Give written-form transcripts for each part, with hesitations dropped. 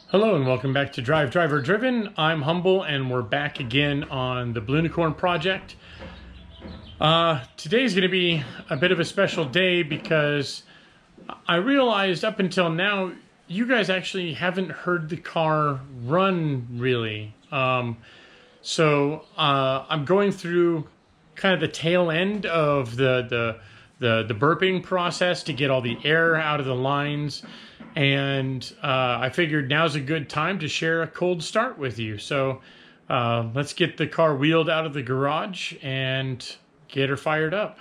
Hello and welcome back to DriveDriverDriven. I'm Humble and we're back again on the Blunicorn project. Today's going to be a bit of a special day because I realized up until now you guys actually haven't heard the car run really. So I'm going through kind of the tail end of the burping process to get all the air out of the lines. And I figured now's a good time to share a cold start with you. So let's get the car wheeled out of the garage and get her fired up.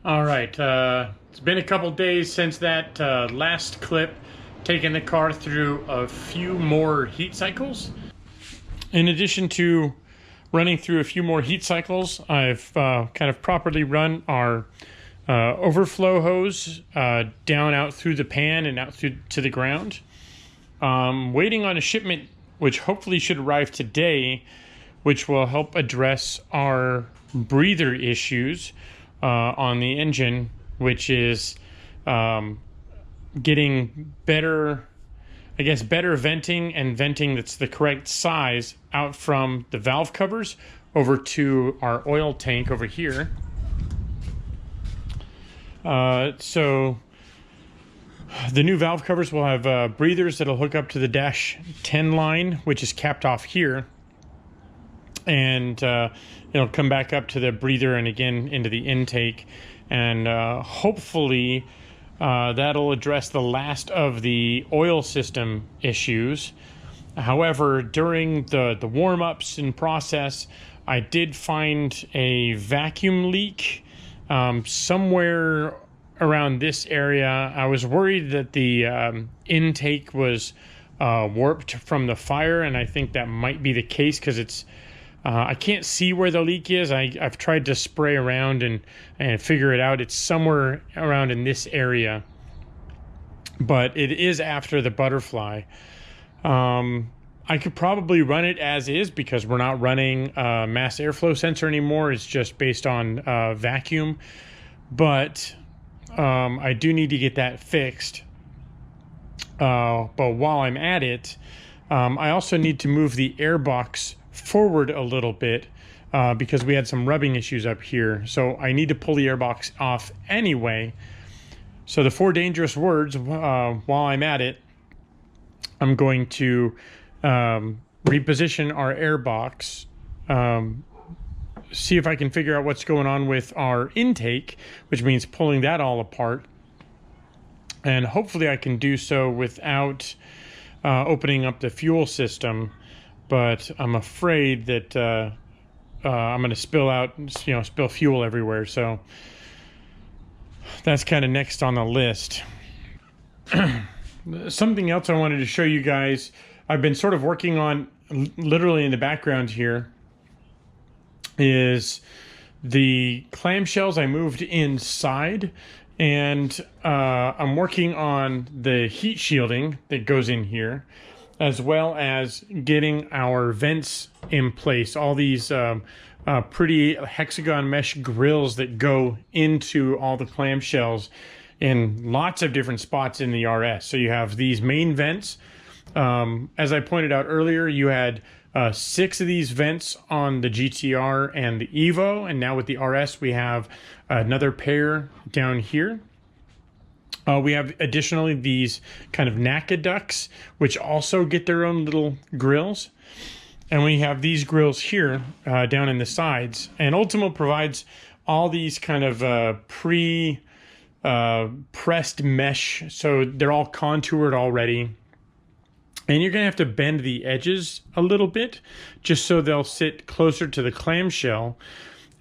All right, it's been a couple days since that last clip, taking the car through a few more heat cycles. In addition to running through a few more heat cycles, I've kind of properly run our overflow hose down out through the pan and out through to the ground. Waiting on a shipment which hopefully should arrive today, which will help address our breather issues on the engine, which is getting better, I guess, better venting and venting that's the correct size out from the valve covers over to our oil tank over here. So the new valve covers will have breathers that'll hook up to the dash 10 line, which is capped off here. And it'll come back up to the breather and again into the intake, and hopefully that'll address the last of the oil system issues. However, during the warm-ups and process, I did find a vacuum leak somewhere around this area. I was worried that the intake was warped from the fire, and I think that might be the case because it's I can't see where the leak is. I've tried to spray around and figure it out. It's somewhere around in this area, but it is after the butterfly. I could probably run it as is because we're not running a mass airflow sensor anymore. It's just based on vacuum, but I do need to get that fixed. But while I'm at it, I also need to move the airbox forward a little bit because we had some rubbing issues up here. So I need to pull the airbox off anyway. So the 4 dangerous words, while I'm at it, I'm going to reposition our airbox, see if I can figure out what's going on with our intake, which means pulling that all apart. And hopefully I can do so without opening up the fuel system. But I'm afraid that I'm going to spill fuel everywhere. So that's kind of next on the list. Something else I wanted to show you guys, I've been sort of working on literally in the background here, is the clamshells I moved inside. And I'm working on the heat shielding that goes in here, as well as getting our vents in place. All these pretty hexagon mesh grills that go into all the clamshells in lots of different spots in the RS. So you have these main vents. As I pointed out earlier, you had 6 of these vents on the GTR and the Evo, and now with the RS we have another pair down here. We have additionally these kind of NACA ducts, which also get their own little grills. And we have these grills here down in the sides. And Ultima provides all these kind of pressed mesh. So they're all contoured already. And you're going to have to bend the edges a little bit just so they'll sit closer to the clamshell.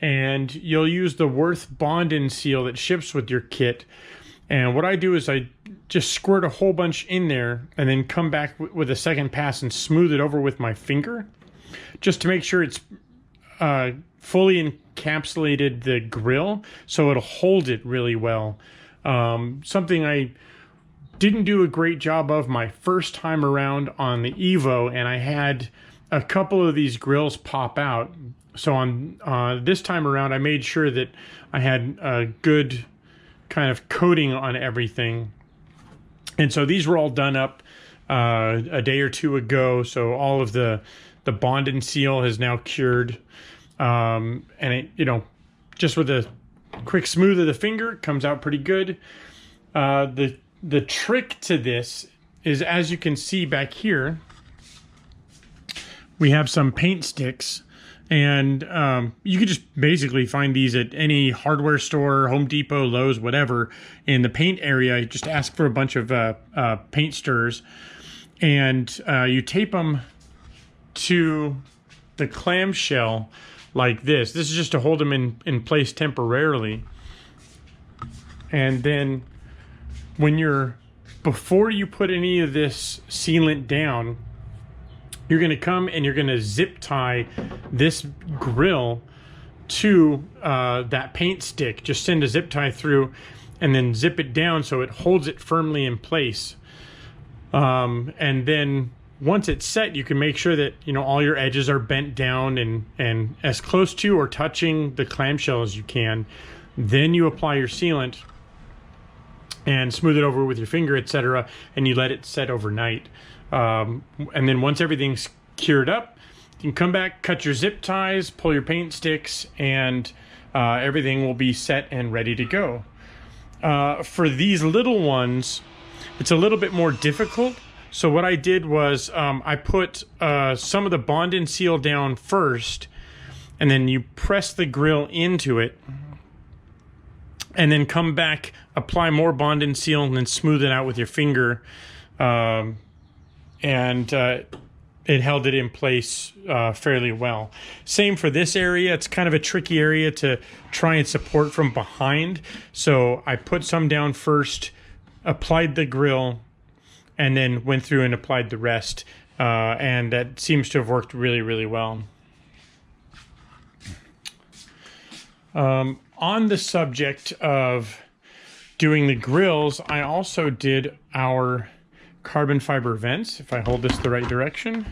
And you'll use the Worth bond-in seal that ships with your kit. And what I do is I just squirt a whole bunch in there and then come back with a second pass and smooth it over with my finger just to make sure it's fully encapsulated the grill so it'll hold it really well. Something I didn't do a great job of my first time around on the Evo, and I had a couple of these grills pop out. So on this time around, I made sure that I had a good kind of coating on everything. And so these were all done up a day or two ago. So all of the bond-in seal has now cured. And it, you know, just with a quick smooth of the finger, it comes out pretty good. The trick to this is, as you can see back here, we have some paint sticks. And you can just basically find these at any hardware store, Home Depot, Lowe's, whatever. In the paint area, you just ask for a bunch of paint stirrers. And you tape them to the clamshell like this. This is just to hold them in place temporarily. And then before you put any of this sealant down, you're going to come and you're going to zip tie this grill to that paint stick. Just send a zip tie through and then zip it down so it holds it firmly in place. And then once it's set, you can make sure that, you know, all your edges are bent down and as close to or touching the clamshell as you can. Then you apply your sealant and smooth it over with your finger, etc., and you let it set overnight. And then once everything's cured up, you can come back, cut your zip ties, pull your paint sticks, and everything will be set and ready to go. For these little ones, it's a little bit more difficult. So what I did was I put some of the bond-in seal down first, and then you press the grill into it, and then come back, apply more bond-in seal, and then smooth it out with your finger. It held it in place fairly well. Same for this area. It's kind of a tricky area to try and support from behind. So I put some down first, applied the grill, and then went through and applied the rest. And that seems to have worked really, really well. On the subject of doing the grills, I also did our carbon fiber vents, if I hold this the right direction.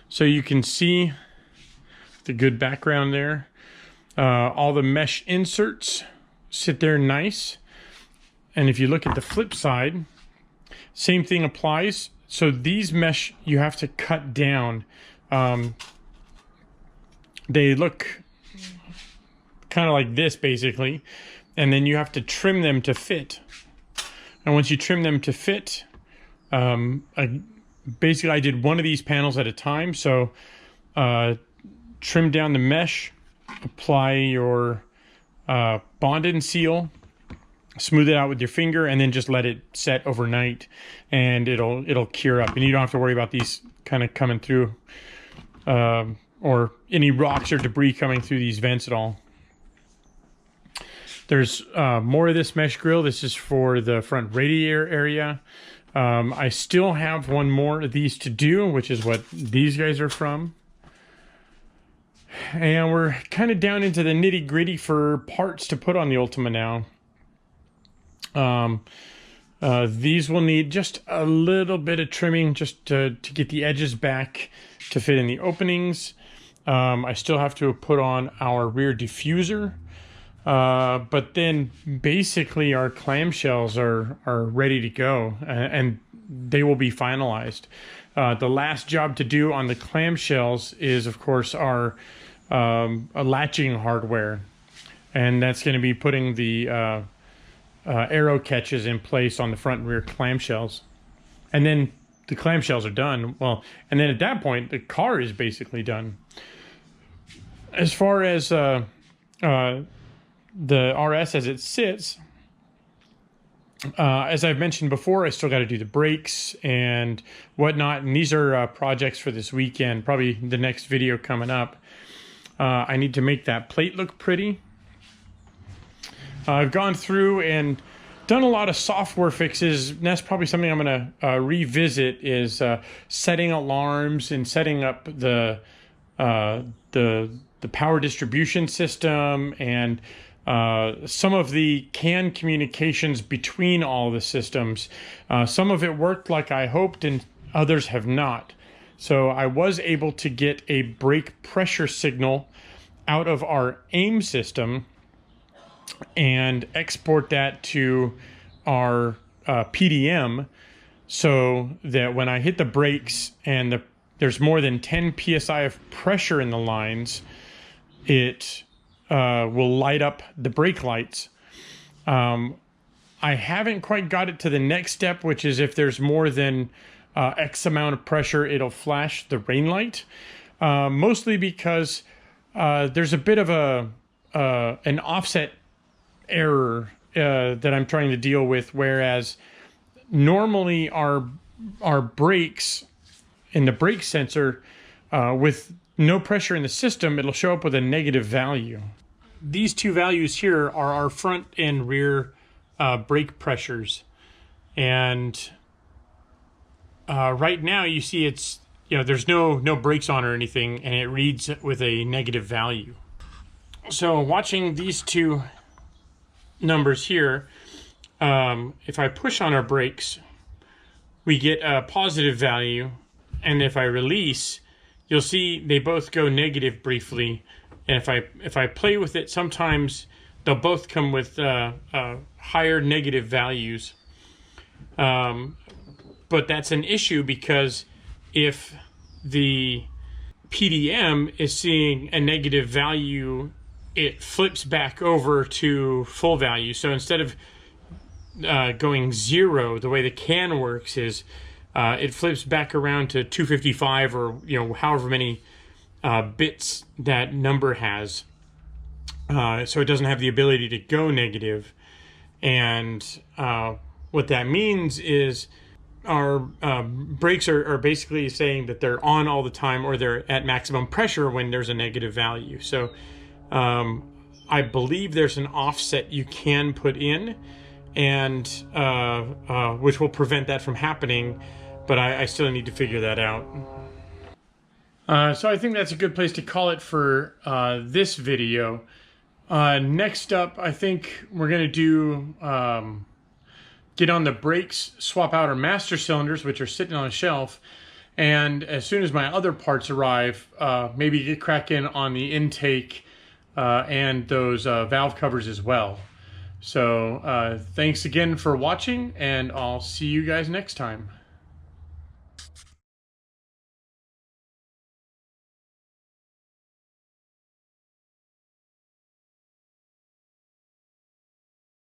So you can see the good background there. All the mesh inserts sit there nice. And if you look at the flip side, same thing applies. So these mesh you have to cut down. They look kind of like this basically, and then you have to trim them to fit. And once you trim them to fit, basically I did one of these panels at a time. So trim down the mesh, apply your bond-in seal, smooth it out with your finger, and then just let it set overnight, and it'll cure up, and you don't have to worry about these kind of coming through or any rocks or debris coming through these vents at all. There's more of this mesh grill. This is for the front radiator area. I still have one more of these to do, which is what these guys are from. And we're kind of down into the nitty gritty for parts to put on the Ultima now. These will need just a little bit of trimming just to get the edges back to fit in the openings. I still have to put on our rear diffuser. But then basically our clamshells are ready to go, and they will be finalized. The last job to do on the clamshells is, of course, our latching hardware. and that's going to be putting the arrow catches in place on the front and rear clamshells. And then the clamshells are done. Well, and then at that point, the car is basically done. As far as the RS as it sits, as I've mentioned before, I still got to do the brakes and whatnot. And these are projects for this weekend, probably the next video coming up. I need to make that plate look pretty. I've gone through and done a lot of software fixes. And that's probably something I'm going to revisit, is setting alarms and setting up the power distribution system, and some of the CAN communications between all the systems. Some of it worked like I hoped, and others have not. So I was able to get a brake pressure signal out of our AIM system and export that to our PDM, so that when I hit the brakes and there's more than 10 psi of pressure in the lines, it will light up the brake lights. I haven't quite got it to the next step, which is if there's more than X amount of pressure, it'll flash the rain light. Mostly because there's a bit of an offset error that I'm trying to deal with, whereas normally our brakes in the brake sensor, with no pressure in the system, it'll show up with a negative value. These two values here are our front and rear brake pressures, and right now you see it's, there's no brakes on or anything, and it reads with a negative value. So watching these two numbers here, if I push on our brakes, we get a positive value, and if I release, you'll see they both go negative briefly. And if I play with it, sometimes they'll both come with higher negative values. But that's an issue, because if the PDM is seeing a negative value, it flips back over to full value. So instead of going 0, the way the CAN works is it flips back around to 255, or however many bits that number has. So it doesn't have the ability to go negative. And what that means is our brakes are basically saying that they're on all the time, or they're at maximum pressure when there's a negative value. So I believe there's an offset you can put in, and which will prevent that from happening, but I still need to figure that out. So I think that's a good place to call it for this video. Next up, I think we're going to do get on the brakes, swap out our master cylinders, which are sitting on a shelf, and as soon as my other parts arrive, maybe get cracking on the intake and those valve covers as well. So thanks again for watching, and I'll see you guys next time.